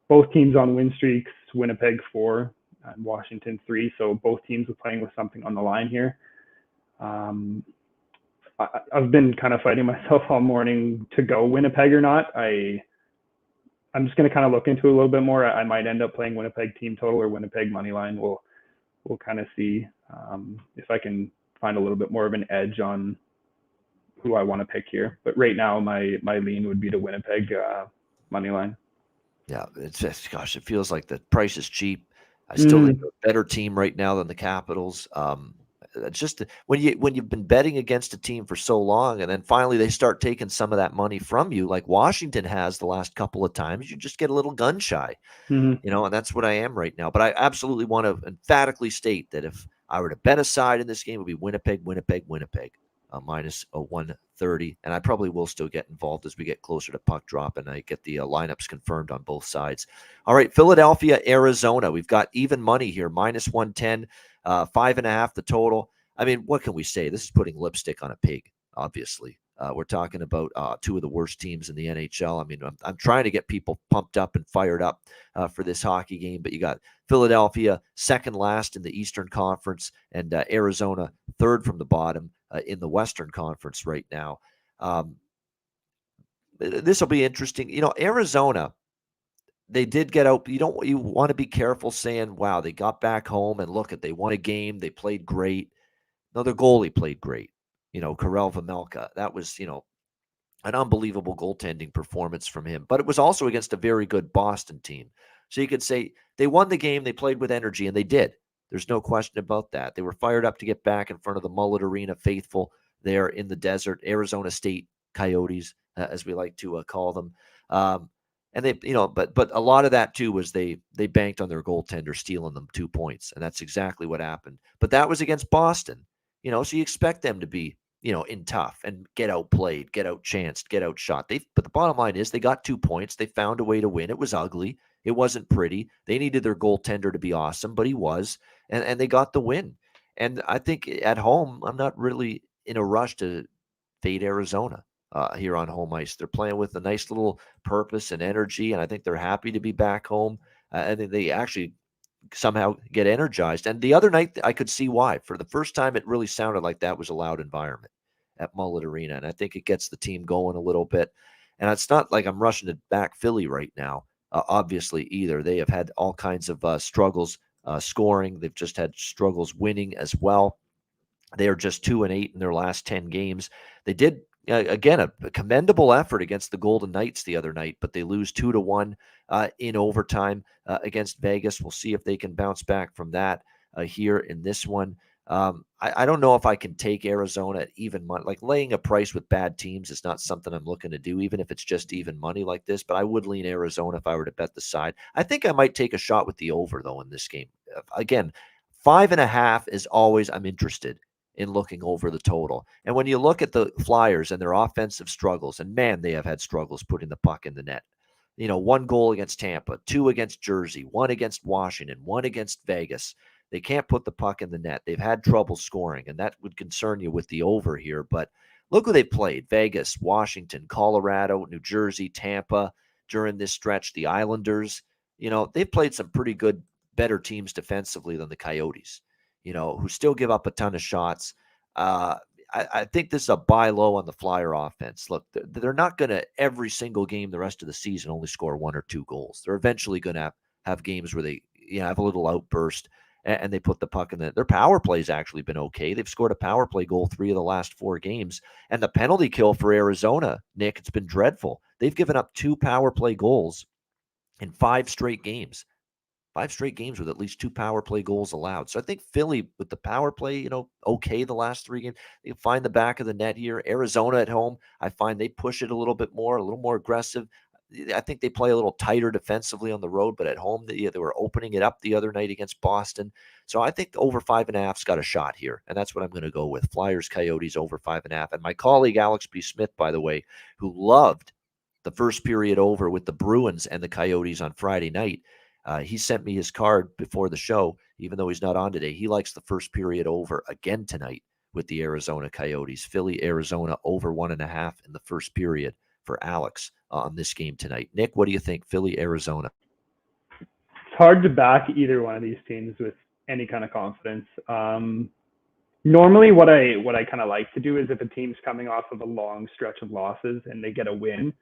Both teams on win streaks, Winnipeg 4 and Washington 3, so both teams are playing with something on the line here. I've been kind of fighting myself all morning to go Winnipeg or not. I'm just going to kind of look into it a little bit more. I might end up playing Winnipeg team total or Winnipeg money line. We'll kind of see if I can find a little bit more of an edge on who I want to pick here. But right now, my lean would be to Winnipeg money line. Yeah, it's just, gosh, it feels like the price is cheap. I still think they're a better team right now than the Capitals. It's just when you've been betting against a team for so long, and then finally they start taking some of that money from you, like Washington has the last couple of times, you just get a little gun shy, and that's what I am right now. But I absolutely want to emphatically state that if I were to bet a side in this game, it would be Winnipeg, minus 130, and I probably will still get involved as we get closer to puck drop and I get the lineups confirmed on both sides. All right, Philadelphia, Arizona. We've got even money here, minus 110, 5.5 the total. I mean, what can we say? This is putting lipstick on a pig, obviously. We're talking about two of the worst teams in the NHL. I mean, I'm trying to get people pumped up and fired up for this hockey game, but you got Philadelphia second last in the Eastern Conference and Arizona third from the bottom in the Western Conference right now. This will be interesting. Arizona, they did get out. You want to be careful saying, wow, they got back home and look they won a game. They played great. No, their goalie played great. Karel Vejmelka, that was, an unbelievable goaltending performance from him. But it was also against a very good Boston team. So you could say they won the game, they played with energy, and they did. There's no question about that. They were fired up to get back in front of the Mullet Arena faithful there in the desert, Arizona State Coyotes, as we like to call them. And they, but a lot of that too was they banked on their goaltender stealing them 2 points, and that's exactly what happened. But that was against Boston, so you expect them to be, in tough and get outplayed, get outchanced, get outshot. But the bottom line is they got 2 points. They found a way to win. It was ugly. It wasn't pretty. They needed their goaltender to be awesome, but he was, and they got the win. And I think at home, I'm not really in a rush to fade Arizona here on home ice. They're playing with a nice little purpose and energy, and I think they're happy to be back home. I think they actually somehow get energized. And the other night, I could see why. For the first time, it really sounded like that was a loud environment at Mullet Arena, and I think it gets the team going a little bit. And it's not like I'm rushing to back Philly right now, obviously, either. They have had all kinds of struggles scoring. They've just had struggles winning as well. They are just 2-8 in their last 10 games. They did, again, a commendable effort against the Golden Knights the other night, but they lose 2-1 in overtime against Vegas. We'll see if they can bounce back from that here in this one. I don't know if I can take Arizona at even money. Like laying a price with bad teams is not something I'm looking to do, even if it's just even money like this. But I would lean Arizona if I were to bet the side. I think I might take a shot with the over, though, in this game. Again, 5.5 is always I'm interested in looking over the total. And when you look at the Flyers and their offensive struggles, and man, they have had struggles putting the puck in the net. 1 goal against Tampa, 2 against Jersey, 1 against Washington, 1 against Vegas. They can't put the puck in the net. They've had trouble scoring, and that would concern you with the over here. But look who they played: Vegas, Washington, Colorado, New Jersey, Tampa during this stretch. The Islanders, they've played some pretty good, better teams defensively than the Coyotes, who still give up a ton of shots. I think this is a buy low on the Flyer offense. Look, they're not going to every single game the rest of the season only score 1 or 2 goals. They're eventually going to have games where they have a little outburst and they put the puck in their power play's actually been okay. They've scored a power play goal 3 of the last 4 games. And the penalty kill for Arizona, Nick, it's been dreadful. They've given up 2 power play goals in 5 straight games. 5 straight games with at least 2 power play goals allowed. So I think Philly with the power play, okay the last 3 games. They find the back of the net here. Arizona at home, I find they push it a little bit more, a little more aggressive. I think they play a little tighter defensively on the road, but at home they were opening it up the other night against Boston. So I think over 5.5's got a shot here, and that's what I'm going to go with. Flyers, Coyotes over 5.5. And my colleague Alex B. Smith, by the way, who loved the first period over with the Bruins and the Coyotes on Friday night, he sent me his card before the show, even though he's not on today. He likes the first period over again tonight with the Arizona Coyotes. Philly, Arizona over 1.5 in the first period for Alex on this game tonight. Nick, what do you think? Philly, Arizona. It's hard to back either one of these teams with any kind of confidence. Normally, what I kind of like to do is if a team's coming off of a long stretch of losses and they get a win,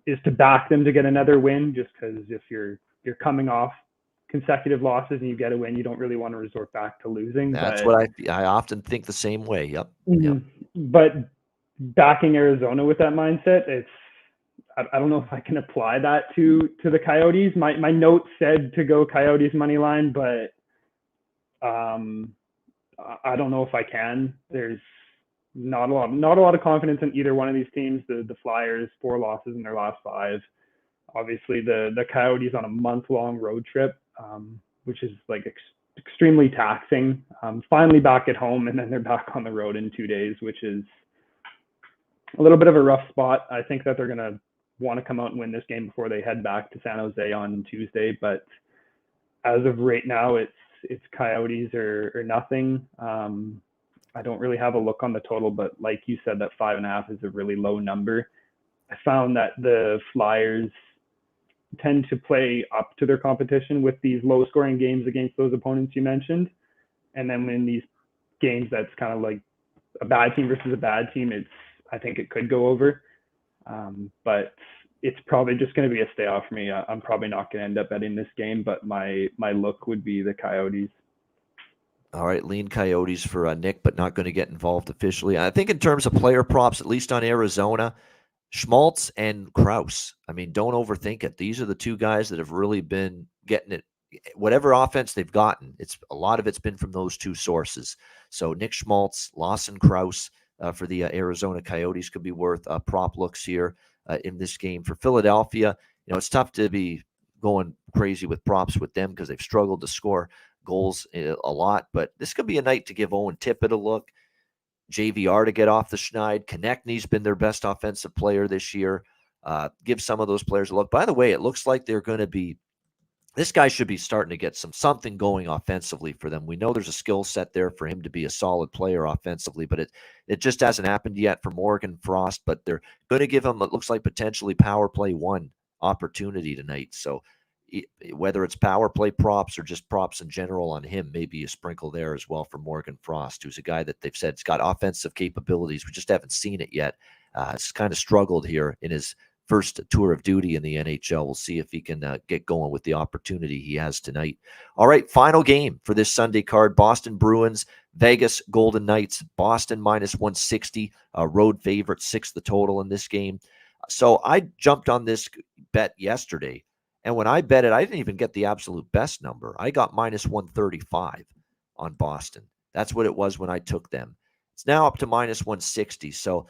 is to back them to get another win. Just because if you're coming off consecutive losses and you get a win, you don't really want to resort back to losing. That's what I often think the same way. Yep. Yep. But backing Arizona with that mindset, I don't know if I can apply that to the Coyotes. My note said to go Coyotes money line, but I don't know if I can. There's not a lot of confidence in either one of these teams. The Flyers, 4 losses in their last 5. Obviously, the Coyotes on a month-long road trip, which is like extremely taxing. Finally back at home, and then they're back on the road in 2 days, which is a little bit of a rough spot. I think that they're going to want to come out and win this game before they head back to San Jose on Tuesday. But as of right now, it's Coyotes or nothing. I don't really have a look on the total, but like you said, that 5.5 is a really low number. I found that the Flyers tend to play up to their competition with these low-scoring games against those opponents you mentioned. And then when these games that's kind of like a bad team versus a bad team, I think it could go over. But it's probably just going to be a stay off for me. I'm probably not going to end up betting this game, but my look would be the Coyotes. All right, lean Coyotes for Nick, but not going to get involved officially. I think in terms of player props, at least on Arizona, Schmaltz and Krause. I mean, don't overthink it. These are the 2 guys that have really been getting it. Whatever offense they've gotten, a lot of it's been from those 2 sources. So Nick Schmaltz, Lawson Krause for the Arizona Coyotes could be worth prop looks here in this game. For Philadelphia, it's tough to be going crazy with props with them because they've struggled to score goals a lot. But this could be a night to give Owen Tippett a look. JVR to get off the schneid. Konechny's been their best offensive player this year. Give some of those players a look. By the way, it looks like they're going to be – this guy should be starting to get something going offensively for them. We know there's a skill set there for him to be a solid player offensively, but it just hasn't happened yet for Morgan Frost. But they're going to give him, it looks like, potentially power play 1 opportunity tonight. So whether it's power play props or just props in general on him, maybe a sprinkle there as well for Morgan Frost, who's a guy that they've said has got offensive capabilities. We just haven't seen it yet. It's kind of struggled here in his first tour of duty in the NHL. We'll see if he can get going with the opportunity he has tonight. All right, final game for this Sunday card, Boston Bruins, Vegas Golden Knights. Boston minus 160, road favorite, 6 the total in this game. So I jumped on this bet yesterday. And when I bet it, I didn't even get the absolute best number. I got minus 135 on Boston. That's what it was when I took them. It's now up to minus 160. So,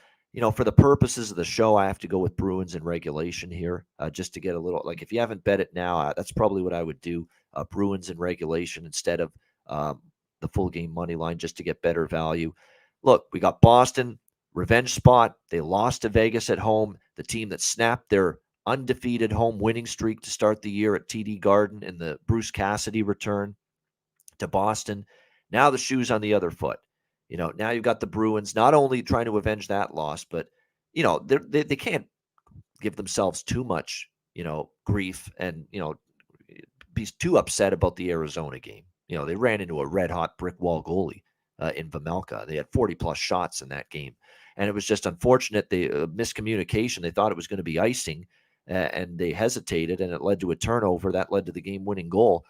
for the purposes of the show, I have to go with Bruins in regulation here just to get a little, like if you haven't bet it now, that's probably what I would do. Bruins in regulation instead of the full game money line just to get better value. Look, we got Boston, revenge spot. They lost to Vegas at home, the team that snapped their undefeated home winning streak to start the year at TD Garden in the Bruce Cassidy return to Boston. Now the shoe's on the other foot. Now you've got the Bruins not only trying to avenge that loss, but, they can't give themselves too much, grief and, be too upset about the Arizona game. They ran into a red hot brick wall goalie in Vejmelka. They had 40+ shots in that game. And it was just unfortunate. Miscommunication. They thought it was going to be icing. And they hesitated, and it led to a turnover. That led to the game-winning goal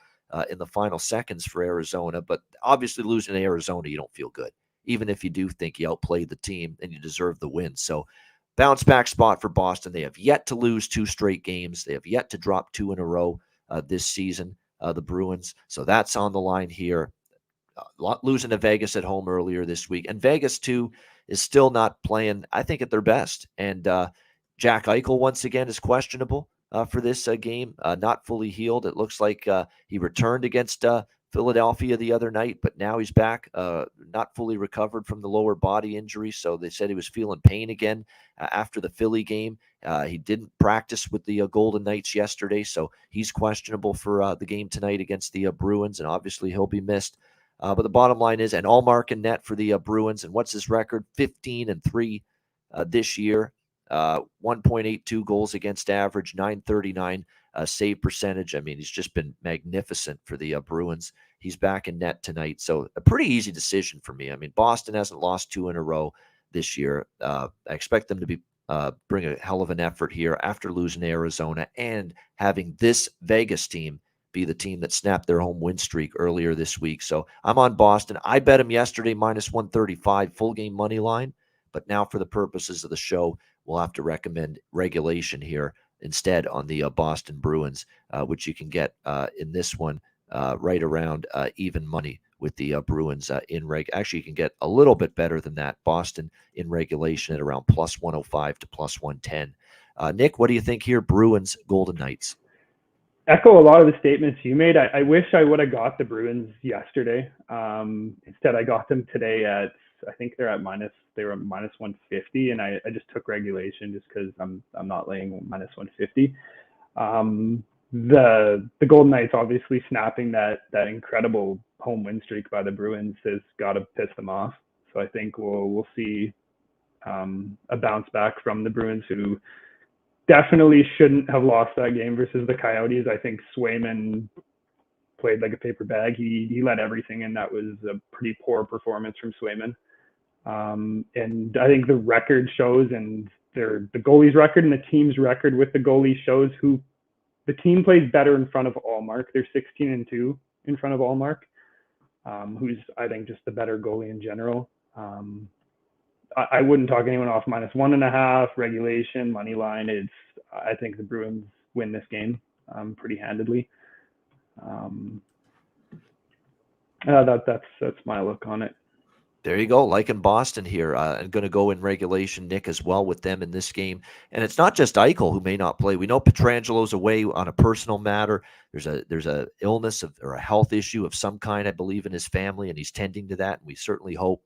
in the final seconds for Arizona. But obviously losing to Arizona, you don't feel good, even if you do think you outplayed the team and you deserve the win. So bounce-back spot for Boston. They have yet to lose 2 straight games. They have yet to drop 2 in a row this season, the Bruins. So that's on the line here. Losing to Vegas at home earlier this week. And Vegas, too, is still not playing, I think, at their best. And Jack Eichel once again is questionable for this game, not fully healed. It looks like he returned against Philadelphia the other night, but now he's back, not fully recovered from the lower body injury. So they said he was feeling pain again after the Philly game. He didn't practice with the Golden Knights yesterday, so he's questionable for the game tonight against the Bruins, and obviously he'll be missed. But the bottom line is, an all-mark in net for the Bruins. And what's his record? 15-3 this year. 1.82 goals against average, 939 save percentage. I mean, he's just been magnificent for the Bruins. He's back in net tonight. So a pretty easy decision for me. I mean, Boston hasn't lost 2 in a row this year. I expect them to be bring a hell of an effort here after losing to Arizona and having this Vegas team be the team that snapped their home win streak earlier this week. So I'm on Boston. I bet him yesterday minus 135 full game money line. But now for the purposes of the show, we'll have to recommend regulation here instead on the Boston Bruins, which you can get in this one right around even money with the Bruins in reg. Actually, you can get a little bit better than that. Boston in regulation at around plus 105 to plus 110. Nick, what do you think here? Bruins, Golden Knights. Echo a lot of the statements you made. I wish I would have got the Bruins yesterday. Instead, I got them today at, I think they were at minus 150, and I just took regulation just because I'm not laying minus 150. The Golden Knights obviously snapping that incredible home win streak by the Bruins has got to piss them off. So I think we'll see a bounce back from the Bruins, who definitely shouldn't have lost that game versus the Coyotes. I think Swayman played like a paper bag. He let everything in. That was a pretty poor performance from Swayman. And I think the record shows, and the goalie's record and the team's record with the goalie shows who the team plays better in front of Allmark. They're 16-2 in front of Allmark, who's, I think, just the better goalie in general. I wouldn't talk anyone off minus 1.5 regulation money line. I think the Bruins win this game pretty handedly. That's my look on it. There you go. Like in Boston here. I'm going to go in regulation, Nick, as well with them in this game. And it's not just Eichel who may not play. We know Pietrangelo's away on a personal matter. There's a illness or a health issue of some kind, I believe, in his family, and he's tending to that. And we certainly hope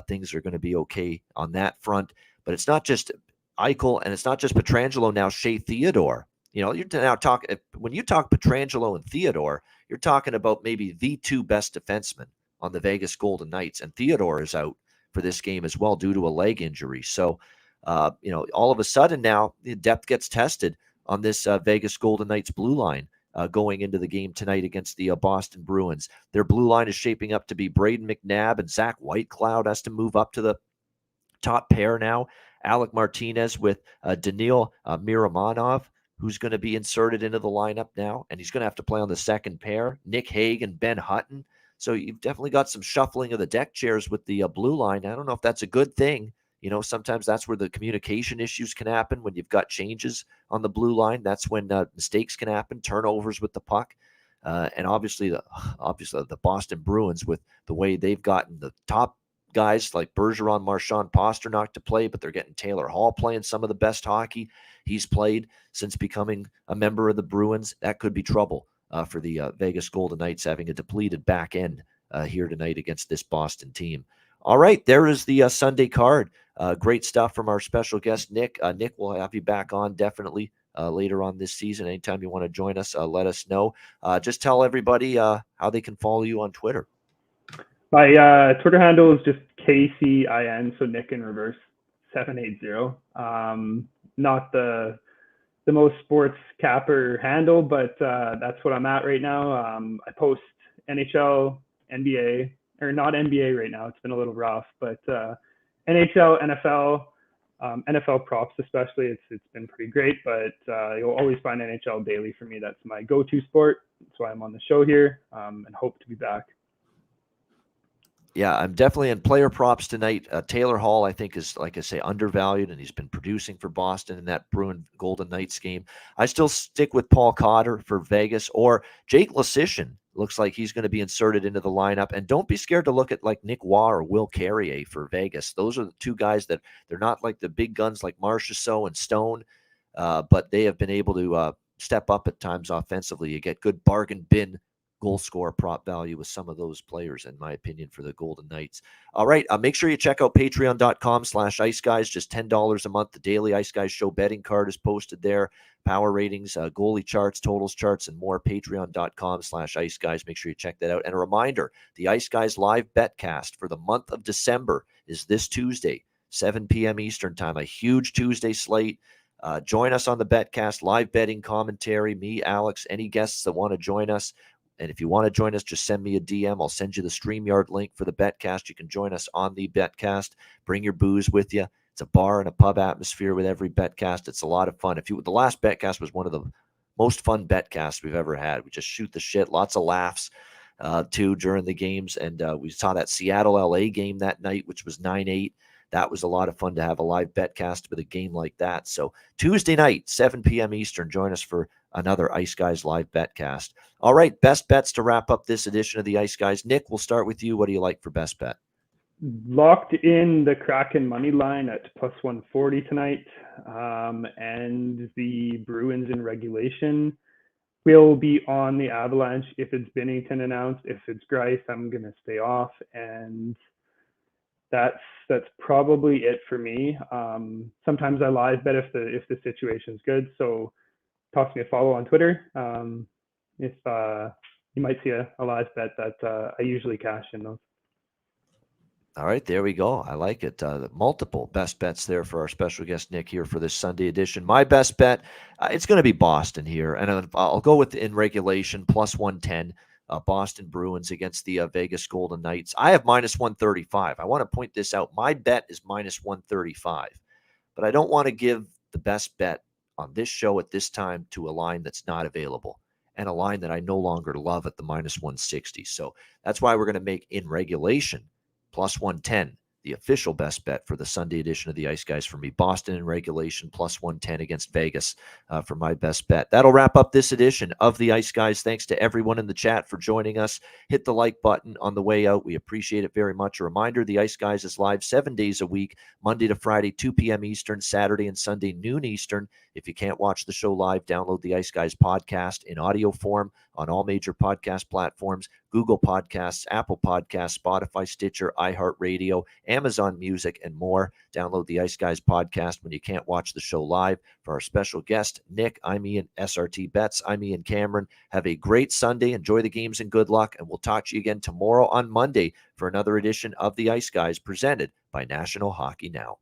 things are going to be okay on that front. But it's not just Eichel, and it's not just Pietrangelo now. Shea Theodore. You know, you're now talking, when you talk Pietrangelo and Theodore, you're talking about maybe the 2 best defensemen on the Vegas Golden Knights, and Theodore is out for this game as well due to a leg injury. So, all of a sudden now the depth gets tested on this Vegas Golden Knights blue line going into the game tonight against the Boston Bruins. Their blue line is shaping up to be Braden McNabb, and Zach Whitecloud has to move up to the top pair now. Alec Martinez with Daniil Miramonov, who's going to be inserted into the lineup now, and he's going to have to play on the second pair. Nick Hague and Ben Hutton. So you've definitely got some shuffling of the deck chairs with the blue line. I don't know if that's a good thing. You know, sometimes that's where the communication issues can happen when you've got changes on the blue line. That's when mistakes can happen, turnovers with the puck. And obviously the Boston Bruins, with the way they've gotten the top guys like Bergeron, Marchand, Pasternak to play, but they're getting Taylor Hall playing some of the best hockey he's played since becoming a member of the Bruins. That could be trouble for the Vegas Golden Knights, having a depleted back end here tonight against this Boston team. All right, there is the Sunday card. Great stuff from our special guest, Nick. Nick, we'll have you back on definitely later on this season. Anytime you want to join us, let us know. Just tell everybody how they can follow you on Twitter. My Twitter handle is just KCIN, so Nick in reverse, 780. Not the most sports capper handle, but that's what I'm at right now. I post NHL, NBA, or not NBA right now. It's been a little rough, but NHL, NFL, NFL props especially. It's been pretty great, but you'll always find NHL daily for me. That's my go-to sport. That's why I'm on the show here, and hope to be back. Yeah, I'm definitely in player props tonight. Taylor Hall, I think, is, like I say, undervalued, and he's been producing for Boston in that Bruin Golden Knights game. I still stick with Paul Cotter for Vegas, or Jake Leschyshyn. Looks like he's going to be inserted into the lineup. And don't be scared to look at like Nick Waugh or Will Carrier for Vegas. Those are the two guys that they're not like the big guns like Marchessault and Stone, but they have been able to step up at times offensively. You get good bargain bin goal scorer prop value with some of those players, in my opinion, for the Golden Knights. All right. Make sure you check out patreon.com/Ice Guys, just $10 a month. The daily Ice Guys show betting card is posted there. Power ratings, goalie charts, totals charts, and more. Patreon.com/Ice Guys. Make sure you check that out. And a reminder, the Ice Guys live betcast for the month of December is this Tuesday, 7 p.m. Eastern time, a huge Tuesday slate. Join us on the betcast, live betting commentary, me, Alex, any guests that want to join us. And if you want to join us, just send me a DM. I'll send you the StreamYard link for the betcast. You can join us on the betcast. Bring your booze with you. It's a bar and a pub atmosphere with every betcast. It's a lot of fun. The last betcast was one of the most fun betcasts we've ever had. We just shoot the shit, lots of laughs too during the games. And we saw that Seattle-LA game that night, which was 9-8. That was a lot of fun to have a live betcast with a game like that. So Tuesday night, 7 p.m. Eastern, join us for another Ice Guys live betcast. All right, best bets to wrap up this edition of the Ice Guys. Nick, we'll start with you. What do you like for best bet? Locked in the Kraken money line at plus 140 tonight, and the Bruins in regulation will be on the Avalanche if it's Binnington announced. If it's Greiss, I'm going to stay off, and that's probably it for me. Sometimes I live bet if the situation's good, so toss me a follow on Twitter. If you might see a live bet that I usually cash in those. All right, there we go. I like it. Multiple best bets there for our special guest, Nick, here for this Sunday edition. My best bet, it's going to be Boston here. And I'll go with in regulation, plus 110, Boston Bruins against the Vegas Golden Knights. I have minus 135. I want to point this out. My bet is minus 135. But I don't want to give the best bet on this show at this time to a line that's not available and a line that I no longer love at the minus 160. So that's why we're going to make in regulation plus 110, the official best bet for the Sunday edition of the Ice Guys for me. Boston in regulation, plus 110 against Vegas for my best bet. That'll wrap up this edition of the Ice Guys. Thanks to everyone in the chat for joining us. Hit the like button on the way out. We appreciate it very much. A reminder, the Ice Guys is live 7 days a week, Monday to Friday, 2 p.m. Eastern, Saturday and Sunday, noon Eastern. If you can't watch the show live, download the Ice Guys podcast in audio form on all major podcast platforms, Google Podcasts, Apple Podcasts, Spotify, Stitcher, iHeartRadio, Amazon Music, and more. Download the Ice Guys podcast when you can't watch the show live. For our special guest, Nick, I'm Ian, SRT Bets. I'm Ian Cameron. Have a great Sunday. Enjoy the games and good luck. And we'll talk to you again tomorrow on Monday for another edition of the Ice Guys presented by National Hockey Now.